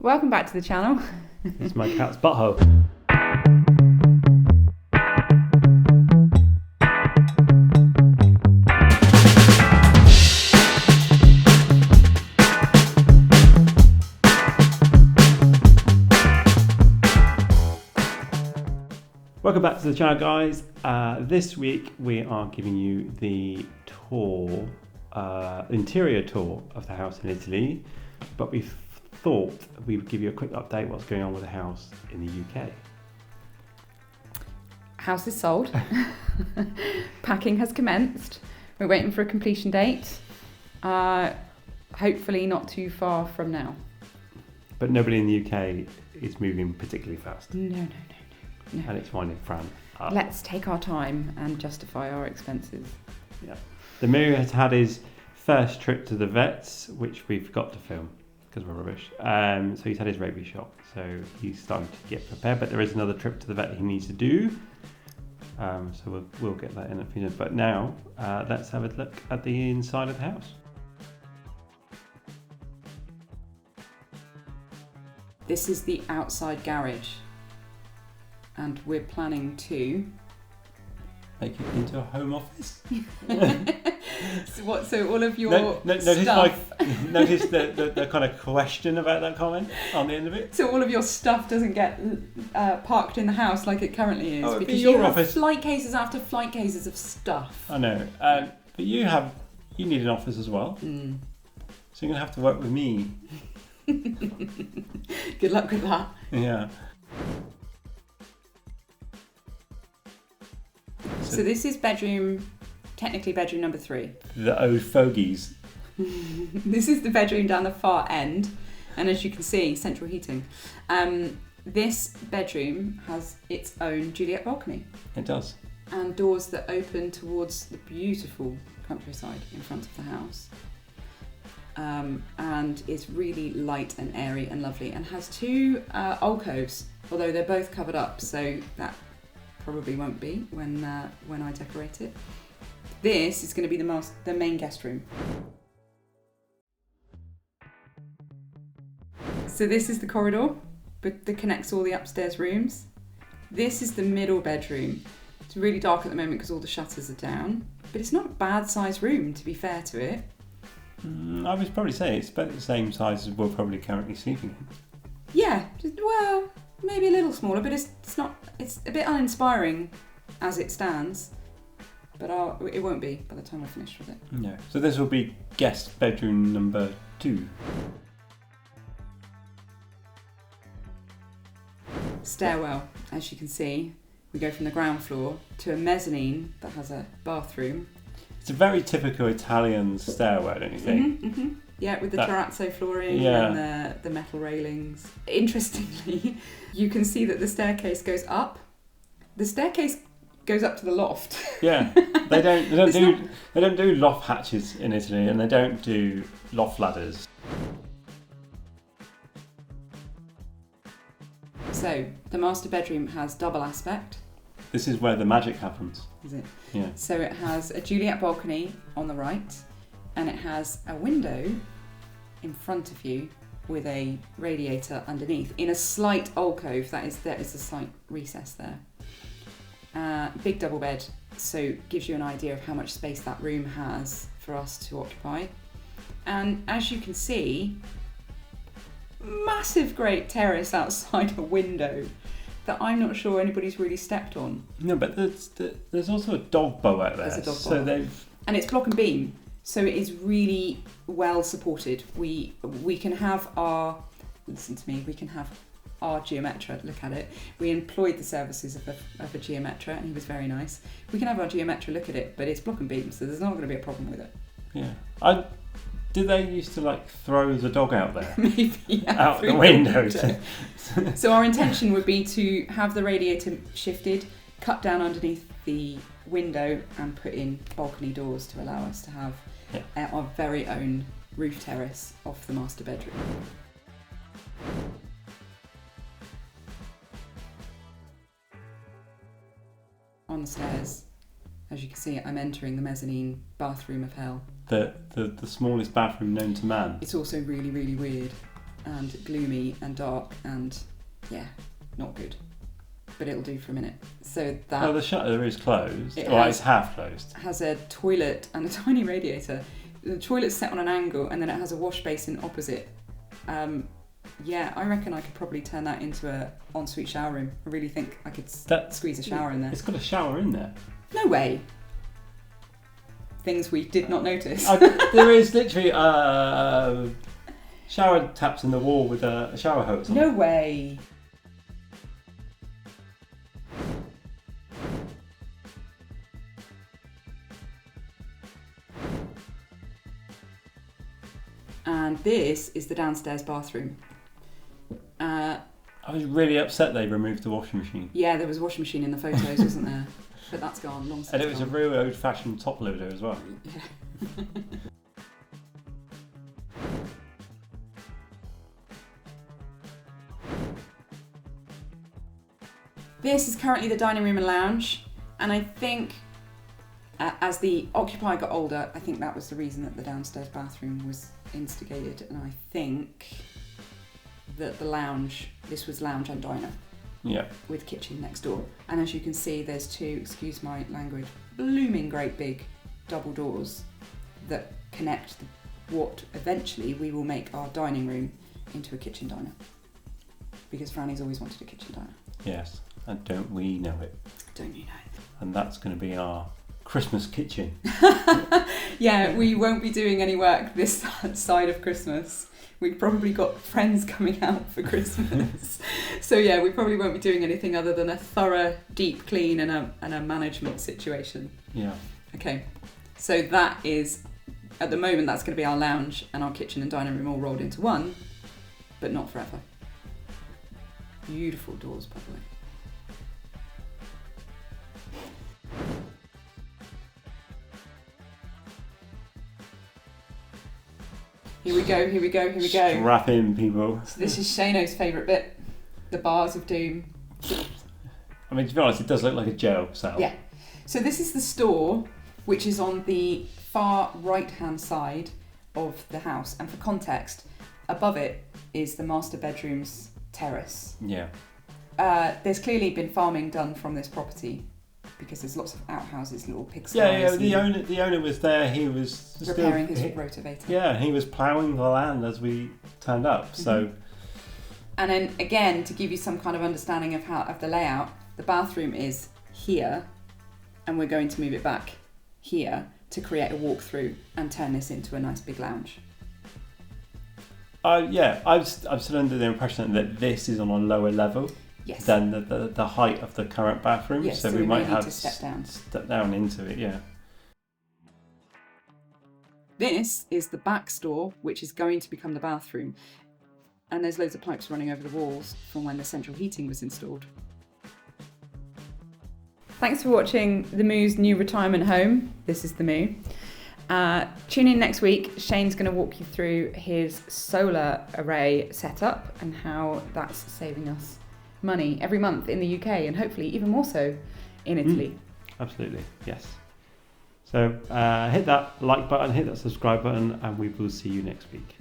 Welcome back to the channel. It's my cat's butthole. Welcome back to the channel, guys. This week we are giving you the tour, interior tour of the house in Italy, but we thought we would give you a quick update what's going on with the house in the UK. House is sold. Packing has commenced. We're waiting for a completion date. Hopefully not too far from now. But nobody in the UK is moving particularly fast. No. And it's fine in France. Let's take our time and justify our expenses. Yeah. The Miriam has had his first trip to the vets, which we forgot to film because we're rubbish. So he's had his rabies shot, so he's starting to get prepared. But there is another trip to the vet he needs to do. So we'll get that in a few minutes. But now let's have a look at the inside of the house. This is the outside garage. And we're planning to make it into a home office. So all of your notice stuff. Notice the kind of question about that comment on the end of it. So all of your stuff doesn't get parked in the house like it currently is, Oh, because your you have office. flight cases after flight cases of stuff. I know, but you need an office as well. Mm. So you're gonna have to work with me. Good luck with that. Yeah. So this is technically bedroom number 3. The old fogies. This is the bedroom down the far end, and as you can see, central heating. This bedroom has its own Juliet balcony. It does. And doors that open towards the beautiful countryside in front of the house. And is really light and airy and lovely, and has 2 alcoves, although they're both covered up, so that probably won't be when I decorate it. This is going to be the main guest room. So this is the corridor that connects all the upstairs rooms. This is the middle bedroom. It's really dark at the moment because all the shutters are down, but it's not a bad sized room, to be fair to it. I would probably say it's about the same size as we're probably currently sleeping in. Yeah, well, maybe a little smaller, but it's a bit uninspiring as it stands, but it won't be by the time we're finished with it. No. So this will be guest bedroom number 2. Stairwell, as you can see, we go from the ground floor to a mezzanine that has a bathroom. It's a very typical Italian stairwell, don't you think? Mm-hmm, mm-hmm. Yeah, with the terrazzo flooring and the metal railings. Interestingly, you can see that the staircase goes up. The staircase goes up to the loft. Yeah, they don't do loft hatches in Italy, and they don't do loft ladders. So the master bedroom has double aspect. This is where the magic happens. Is it? Yeah. So it has a Juliet balcony on the right, and it has a window in front of you with a radiator underneath in a slight alcove. There is a slight recess there. Big double bed, so gives you an idea of how much space that room has for us to occupy. And as you can see, massive great terrace outside a window that I'm not sure anybody's really stepped on. No, but there's also a dog bow out there. There's a dog so bow. And it's block and beam, so it is really well supported. We can have our 𝐥𝐢𝐤𝐵 look at it. We employed the services of a 𝐥𝐢𝐵, and he was very nice. We can have our 𝐥𝐢𝐵 look at it, but it's block and beam, so there's not going to be a problem with it. Yeah. Did they used to throw the dog out there? Maybe, yeah, out the window. So our intention would be to have the radiator shifted, cut down underneath the window, and put in balcony doors to allow us to have our very own roof terrace off the master bedroom. On the stairs, as you can see, I'm entering the mezzanine bathroom of hell. The smallest bathroom known to man. It's also really, really weird. and gloomy and dark and yeah, not good. But it'll do for a minute. So that. Oh, the shutter is closed. It's half closed. Has a toilet and a tiny radiator. The toilet's set on an angle, and then it has a wash basin opposite. Yeah, I reckon I could probably turn that into an ensuite shower room. I really think I could squeeze a shower in there. It's got a shower in there. No way. Things we did not notice. There is literally shower taps in the wall with a shower hose on. No way. And this is the downstairs bathroom. I was really upset they removed the washing machine. Yeah, there was a washing machine in the photos, wasn't there? But that's gone, long since And it was gone. a real old-fashioned top loader as well. Yeah. This is currently the dining room and lounge, and I think as the occupier got older, I think that was the reason that the downstairs bathroom was instigated, and I think that the lounge, this was lounge and diner. Yeah. With kitchen next door. And as you can see, there's two, excuse my language, blooming great big double doors that connect what eventually we will make our dining room into a kitchen diner. Because Franny's always wanted a kitchen diner. Yes, and don't we know it? Don't you know? And that's going to be our Christmas kitchen. Yeah, we won't be doing any work this side of Christmas. We've probably got friends coming out for Christmas. So yeah, we probably won't be doing anything other than a thorough deep clean and a management situation. Yeah. Okay, so that is, at the moment, that's going to be our lounge and our kitchen and dining room all rolled into one, but not forever. Beautiful doors, by the way. Here we go, here we go, here we go. Strap in, people. So this is 𝐥𝐢𝐤𝐤's favourite bit, the bars of doom. I mean, to be honest, it does look like a jail cell. Yeah. So this is the store, which is on the far right-hand side of the house. And for context, above it is the master bedroom's terrace. Yeah. There's clearly been farming done from this property because there's lots of outhouses, little pigsties. Yeah. The owner was there. He was repairing his rotavator. Yeah, he was ploughing the land as we turned up. So. And then again, to give you some kind of understanding of the layout, the bathroom is here, and we're going to move it back here to create a walk-through and turn this into a nice big lounge. Yeah, I'm still under the impression that this is on a lower level. Yes. Than the height of the current bathroom. Yes, so we might need have to step down into it, yeah. This is the back store, which is going to become the bathroom. And there's loads of pipes running over the walls from when the central heating was installed. Thanks for watching the Moo's new retirement home. This is the Moo. Tune in next week. Shane's going to walk you through his solar array setup and how that's saving us money every month in the UK and hopefully even more so in Italy. Absolutely, yes. So hit that like button, hit that subscribe button, and we will see you next week.